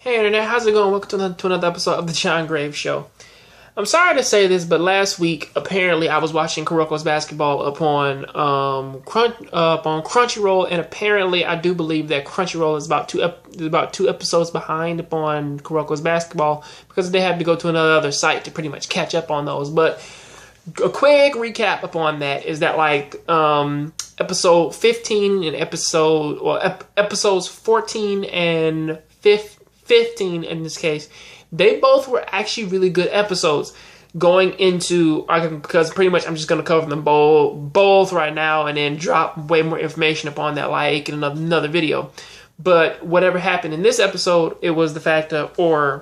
Hey Internet, how's it going? Welcome to another episode of the John Graves Show. I'm sorry to say this, but last week, apparently, I was watching Kurokos basketball upon Crunchyroll, and apparently, I do believe that Crunchyroll is about two episodes behind upon Kurokos basketball because they had to go to another site to pretty much catch up on those. But a quick recap upon that is that episode 15 and episodes 14 and 15 in this case, they both were actually really good episodes going into, because pretty much I'm just going to cover them both right now and then drop way more information upon that in another video. But whatever happened in this episode, it was the fact of, or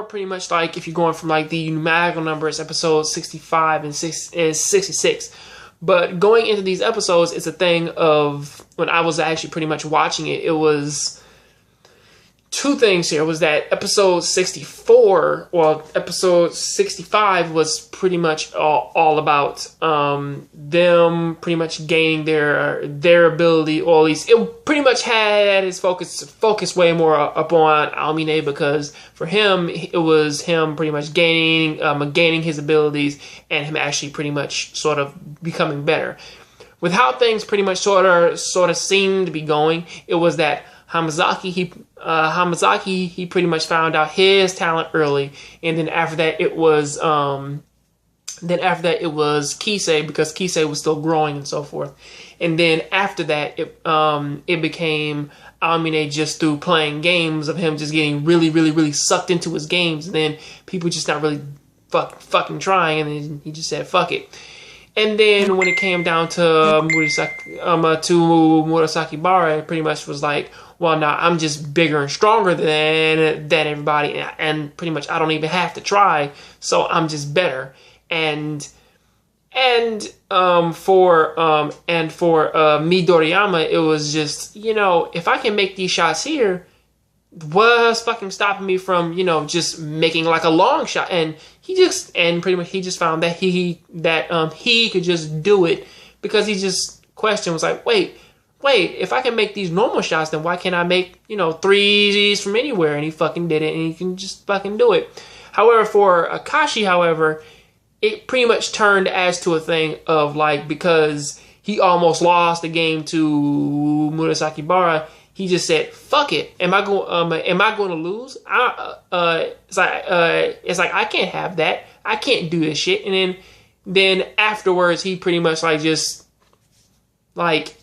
pretty much if you're going from the numerical numbers, episode 65 and 66. But going into these episodes, it's a thing of, when I was actually pretty much watching it, it was two things here. Was that episode 64, well, episode 65 was pretty much all about them pretty much gaining their ability, or at least it pretty much had its focus way more upon Almine, because for him, it was him pretty much gaining his abilities and him actually pretty much sort of becoming better. With how things pretty much sort of seemed to be going, it was that Hamazaki, he pretty much found out his talent early, and then after that it was Kisei, because Kisei was still growing and so forth. And then after that it became Amine, just through playing games of him just getting really sucked into his games, and then people just not really fucking trying, and then he just said fuck it. And then when it came down to Murasaki Bara, it pretty much was like, well, now I'm just bigger and stronger than everybody, and pretty much I don't even have to try, so I'm just better. And for Midoriyama, it was just, if I can make these shots here, what's fucking stopping me from, just making a long shot? And he just found that he could just do it, because he just questioned, was like, wait, if I can make these normal shots, then why can't I make, threes from anywhere? And he fucking did it, and he can just fucking do it. However, for Akashi, it pretty much turned as to a thing of because he almost lost the game to Murasaki Bara, he just said, "Fuck it. Am I going to lose? It's like I can't have that. I can't do this shit." And then afterwards, he pretty much it's like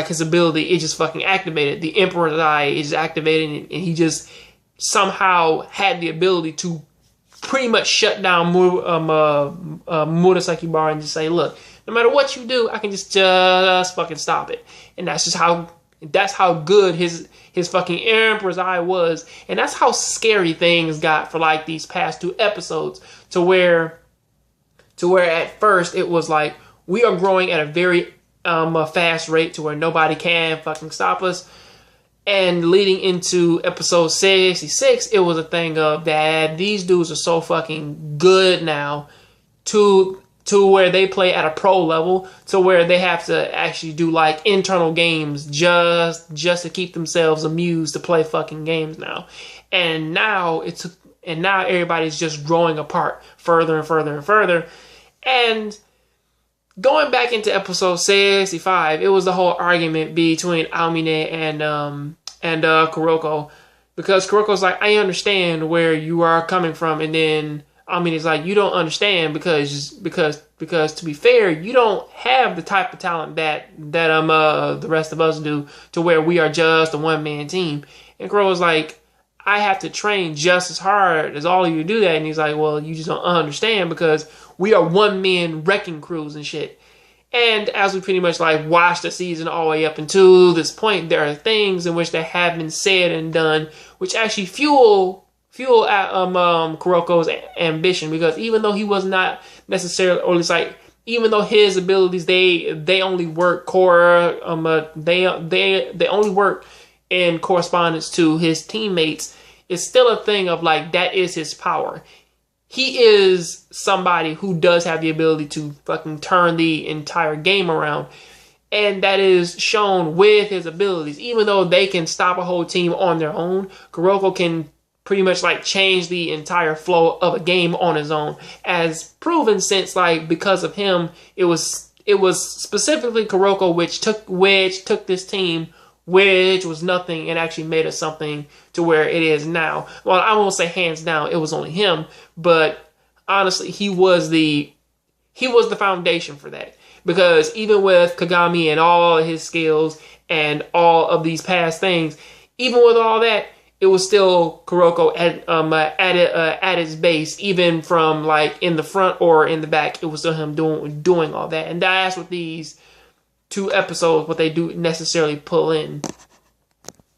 his ability is just fucking activated. The Emperor's Eye is activated, and he just somehow had the ability to pretty much shut down Murasaki Bara and just say, "Look, no matter what you do, I can just fucking stop it." And that's how good his fucking Emperor's Eye was. And that's how scary things got for these past two episodes, to where at first it was like, we are growing at a very fast rate to where nobody can fucking stop us. And leading into episode 66, it was a thing of that these dudes are so fucking good now to where they play at a pro level, to where they have to actually do internal games just to keep themselves amused to play fucking games now. And now everybody's just growing apart further and further and further. And going back into episode 65, it was the whole argument between Almine and Kuroko, because Kuroko's like, I understand where you are coming from, and then Almine's like, you don't understand because to be fair, you don't have the type of talent that the rest of us do, to where we are just a one-man team. And Kuroko's like, I have to train just as hard as all of you to do that. And he's like, well, you just don't understand, because we are one-man wrecking crews and shit. And as we pretty much watch the season all the way up until this point, there are things in which that have been said and done which actually fuel Kuroko's ambition, because even though he was not necessarily, or at least even though his abilities they only work they only work in correspondence to his teammates, it's still a thing of that is his power. He is somebody who does have the ability to fucking turn the entire game around. And that is shown with his abilities. Even though they can stop a whole team on their own, Kuroko can pretty much like change the entire flow of a game on his own, as proven since like because of him, it was specifically Kuroko which took this team, which was nothing, and actually made it something to where it is now. Well, I won't say hands down, it was only him, but honestly, he was the foundation for that. Because even with Kagami and all his skills and all of these past things, even with all that, it was still Kuroko at his base, even from like in the front or in the back. It was still him doing all that, and that's what these 2 episodes what they do necessarily pull in.